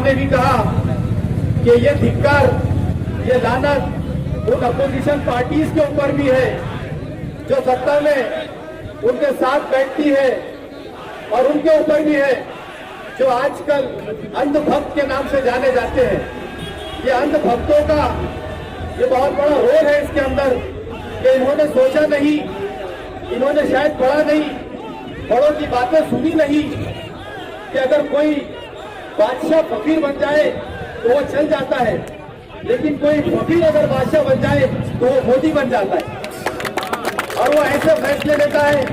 साहब ने भी कहा कि ये धिक्कार, ये लानत उन अपोजिशन पार्टीज के ऊपर भी है जो सत्ता में उनके साथ बैठती है, और उनके ऊपर भी है जो आजकल अंधभक्त के नाम से जाने जाते हैं। ये अंधभक्तों का ये बहुत बड़ा रोल है इसके अंदर कि इन्होंने सोचा नहीं, इन्होंने शायद पढ़ा नहीं, बड़ों की बातें सुनी नहीं कि अगर कोई बादशाह फकीर बन जाए तो वो चल जाता है, लेकिन कोई फकीर अगर बादशाह बन जाए तो वो मोदी बन जाता है। और वो ऐसे फैसले लेता है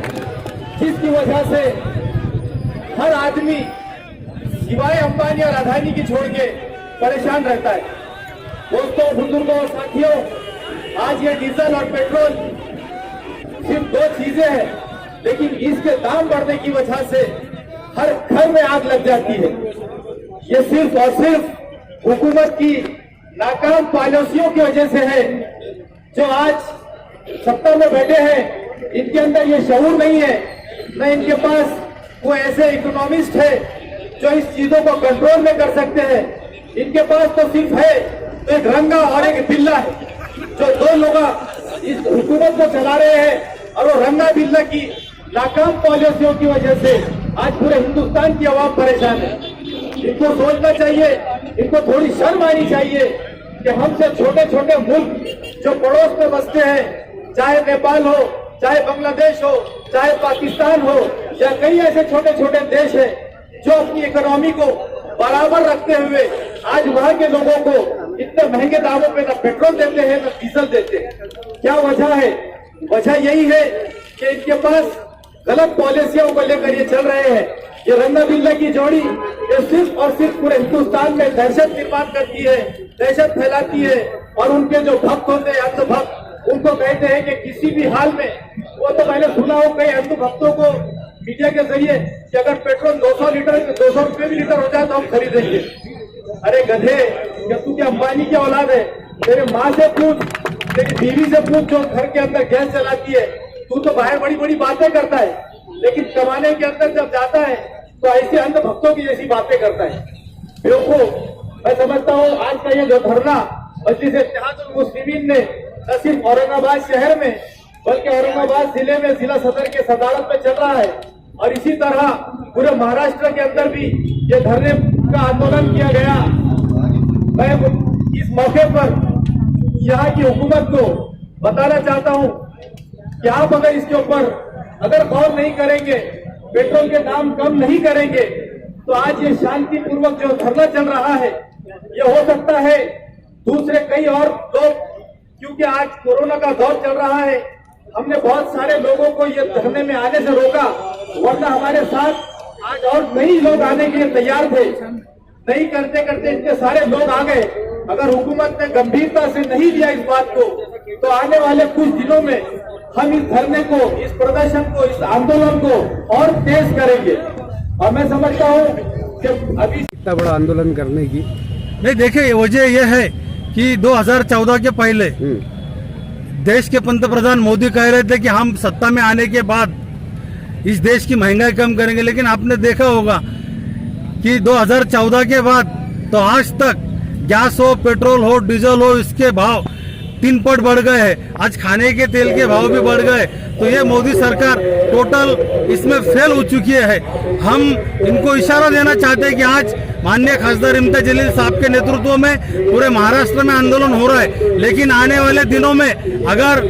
जिसकी वजह से हर आदमी सिवाय अंबानी और अदानी की छोड़ के परेशान रहता है। दोस्तों, बुजुर्गों और साथियों, आज ये डीजल और पेट्रोल सिर्फ दो चीजें हैं, लेकिन इसके दाम बढ़ने की वजह से हर घर में आग लग जाती है। ये सिर्फ और सिर्फ हुकूमत की नाकाम पॉलिसियों की वजह से है। जो आज सत्ता में बैठे हैं, इनके अंदर ये शऊर नहीं है, न इनके पास कोई ऐसे इकोनॉमिस्ट है जो इस चीजों को कंट्रोल में कर सकते हैं। इनके पास तो सिर्फ है तो एक रंगा और एक बिल्ला है, जो दो लोग इस हुकूमत को चला रहे हैं, और वो रंगा बिल्ला की नाकाम पॉलिसियों की वजह से आज पूरे हिंदुस्तान की आवाम परेशान है। इनको सोचना चाहिए, इनको थोड़ी शर्म आनी चाहिए कि हमसे छोटे छोटे मुल्क जो पड़ोस में बसते हैं, चाहे नेपाल हो, चाहे बांग्लादेश हो, चाहे पाकिस्तान हो, या कई ऐसे छोटे छोटे देश हैं जो अपनी इकोनॉमी को बराबर रखते हुए आज वहां के लोगों को इतने महंगे दामों पे न पेट्रोल देते हैं न डीजल देते हैं। क्या वजह है? वजह यही है कि इनके पास गलत पॉलिसियों को लेकर ये चल रहे हैं। ये रंगा बिल्ला की जोड़ी ये सिर्फ और सिर्फ पूरे हिंदुस्तान में दहशत निर्माण करती है, दहशत फैलाती है, और उनके जो भक्त होते हैं, अंधभक्त, उनको कहते हैं कि किसी भी हाल में, वो तो मैंने सुना हो कई अंधभक्तों को मीडिया के जरिए कि अगर पेट्रोल 200 रुपए भी लीटर हो जाए तो हम खरीदेंगे। अरे गधे, क्या तू क्या अंबानी की औलाद है? तेरे माँ से पूछ, तेरी बीवी से पूछ जो घर के अंदर गैस चलाती है। तू तो बाहर बड़ी बड़ी बातें करता है, लेकिन कमाने के अंदर जब जाता है तो ऐसे अंधभक्तों की जैसी बातें करता है। बेवकूफ, मैं समझता हूँ आज का ये जो धरना मजलिस इत्तेहादुल मुस्लिमीन ने न सिर्फ औरंगाबाद शहर में बल्कि औरंगाबाद जिले में जिला सदर के सदारत में चल रहा है, और इसी तरह पूरे महाराष्ट्र के अंदर भी ये धरने का आंदोलन किया गया। मैं इस मौके पर यहाँ की हुकूमत को बताना चाहता हूँ कि आप अगर इसके ऊपर अगर गौर नहीं करेंगे, पेट्रोल के दाम कम नहीं करेंगे, तो आज ये शांतिपूर्वक जो धरना चल रहा है, ये हो सकता है दूसरे कई और लोग, क्योंकि आज कोरोना का दौर चल रहा है, हमने बहुत सारे लोगों को ये धरने में आने से रोका, वरना हमारे साथ आज और कई लोग आने के लिए तैयार थे। नहीं करते करते इतने सारे लोग आ गए। अगर हुकूमत ने गंभीरता से नहीं लिया इस बात को, तो आने वाले कुछ दिनों में हम इस धरने को, इस प्रदर्शन को, इस आंदोलन को और तेज करेंगे। और मैं समझता हूँ कि अभी इतना बड़ा आंदोलन करने की नहीं, देखिए वजह यह है कि 2014 के पहले देश के पंतप्रधान मोदी कह रहे थे कि हम सत्ता में आने के बाद इस देश की महंगाई कम करेंगे, लेकिन आपने देखा होगा कि 2014 के बाद तो आज तक गैस हो, पेट्रोल हो, डीजल हो, इसके भाव 3 पट बढ़ गए हैं। आज खाने के तेल के भाव भी बढ़ गए। तो ये मोदी सरकार टोटल इसमें फेल हो चुकी है। हम इनको इशारा देना चाहते हैं कि आज माननीय खासदार इम्तियाज जलील साहब के नेतृत्व में पूरे महाराष्ट्र में आंदोलन हो रहा है, लेकिन आने वाले दिनों में अगर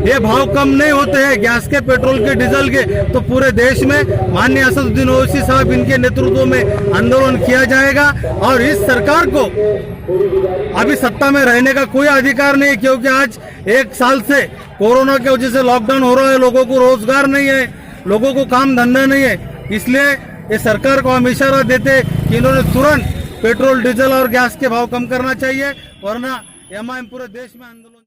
ये भाव कम नहीं होते हैं गैस के, पेट्रोल के, डीजल के, तो पूरे देश में माननीय असदुद्दीन ओवैसी साहब इनके नेतृत्व में आंदोलन किया जाएगा। और इस सरकार को अभी सत्ता में रहने का कोई अधिकार नहीं है, क्योंकि आज 1 साल से कोरोना की वजह से लॉकडाउन हो रहा है, लोगों को रोजगार नहीं है, लोगों को काम धंधा नहीं है। इसलिए ये सरकार को हम इशारा देते कि इन्होंने तुरंत पेट्रोल, डीजल और गैस के भाव कम करना चाहिए, वरना एमआईएम पूरे देश में आंदोलन